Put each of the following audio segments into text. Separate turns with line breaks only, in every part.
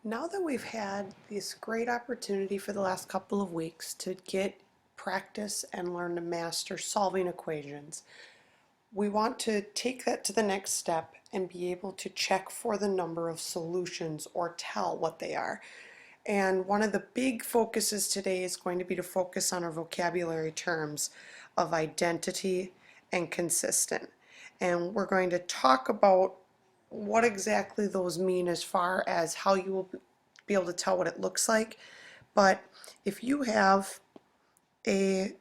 Now that we've had this great opportunity for the last couple of weeks to get practice and learn to master solving equations, we want to take that to the next step and be able to check for the number of solutions or tell what they are. And one of the big focuses today is going to be to focus on our vocabulary terms of identity and consistent. And we're going to talk about what exactly those mean as far as how you will be able to tell what it looks like. But if you have a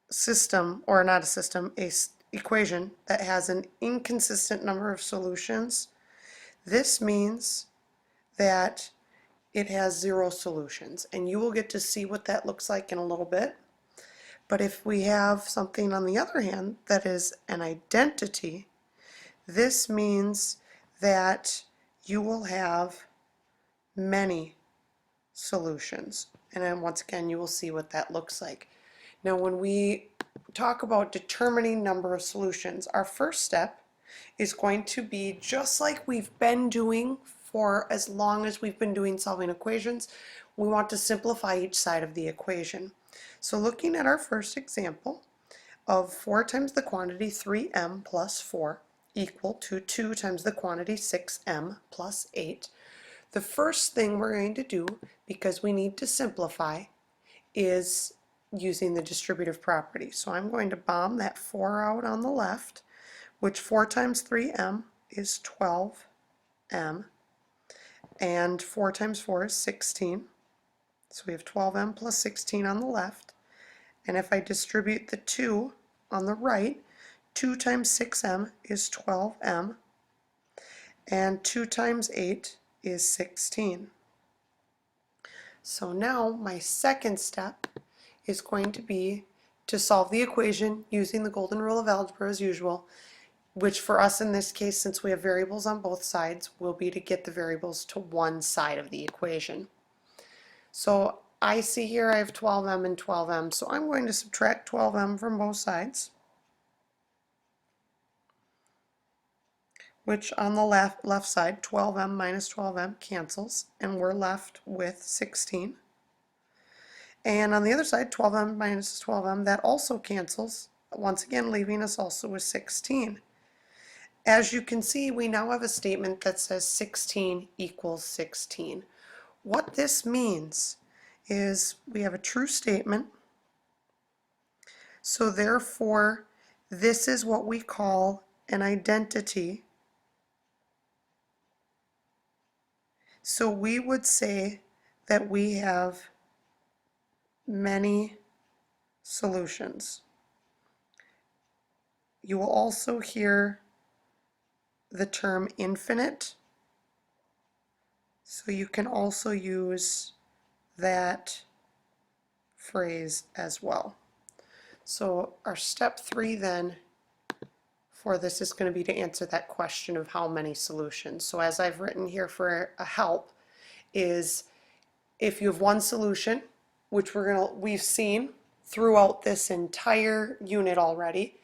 system, or not a system, equation that has an inconsistent number of solutions, this means that it has zero solutions, and you will get to see what that looks like in a little bit. But if we have something on the other hand that is an identity, this means that you will have many solutions. And then once again, you will see what that looks like. Now, when we talk about determining number of solutions, our first step is going to be just like we've been doing for as long as we've been doing solving equations. We want to simplify each side of the equation. So looking at our first example of 4 times the quantity 3m plus 4 equal to 2 times the quantity 6m plus 8, the first thing we're going to do, because we need to simplify, is using the distributive property. So I'm going to bomb that 4 out on the left, which 4 times 3m is 12m, and 4 times 4 is 16. So we have 12m plus 16 on the left. And if I distribute the 2 on the right, 2 times 6m is 12m, and 2 times 8 is 16. So now my second step is going to be to solve the equation using the golden rule of algebra as usual, which for us in this case, since we have variables on both sides, will be to get the variables to one side of the equation. So I see here I have 12m and 12m, so I'm going to subtract 12m from both sides, which on the left side, 12m minus 12m cancels, and we're left with 16. And on the other side, 12m minus 12m, that also cancels, once again leaving us also with 16. As you can see, we now have a statement that says 16 equals 16. What this means is we have a true statement, so therefore this is what we call an identity. So we would say that we have many solutions. You will also hear the term infinite, so you can also use that phrase as well. So our step 3 then for this is going to be to answer that question of how many solutions. So as I've written here for a help is if you have one solution, which we've seen throughout this entire unit already,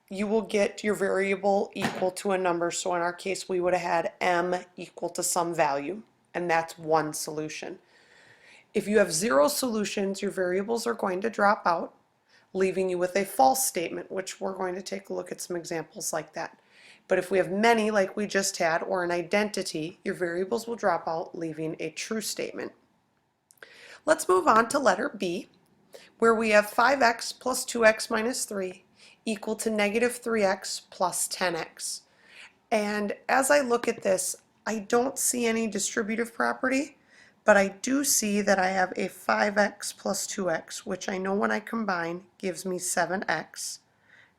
you will get your variable equal to a number. So in our case, we would have had m equal to some value, and that's one solution. If you have 0 solutions, your variables are going to drop out, leaving you with a false statement, which we're going to take a look at some examples like that. But if we have many, like we just had, or an identity, your variables will drop out, leaving a true statement. Let's move on to letter B, where we have 5x plus 2x minus 3 equal to negative 3x plus 10x. And as I look at this, I don't see any distributive property, but I do see that I have a 5x plus 2x, which I know when I combine gives me 7x.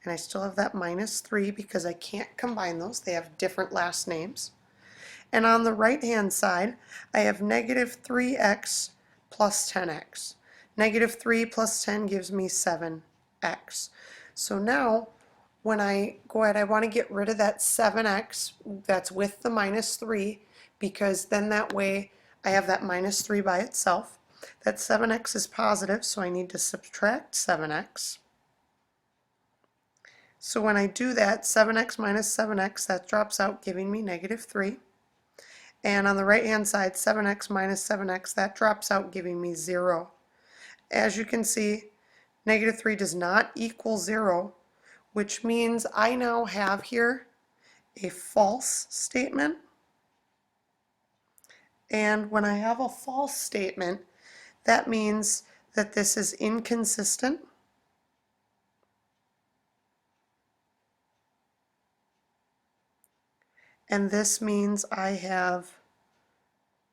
And I still have that minus 3 because I can't combine those. They have different last names. And on the right-hand side, I have negative 3x plus 10x. Negative 3 plus 10 gives me 7x. So now, when I go ahead, I want to get rid of that 7x that's with the minus 3, because then that way I have that minus 3 by itself. That 7x is positive, so I need to subtract 7x. So when I do that, 7x minus 7x, that drops out, giving me negative 3. And on the right hand side, 7x minus 7x, that drops out, giving me 0. As you can see, negative 3 does not equal 0, which means I now have here a false statement. And when I have a false statement, that means that this is inconsistent. And this means I have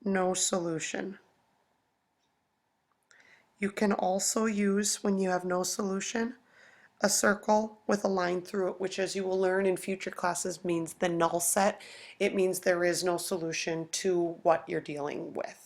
no solution. You can also use, when you have no solution, a circle with a line through it, which, as you will learn in future classes, means the null set. It means there is no solution to what you're dealing with.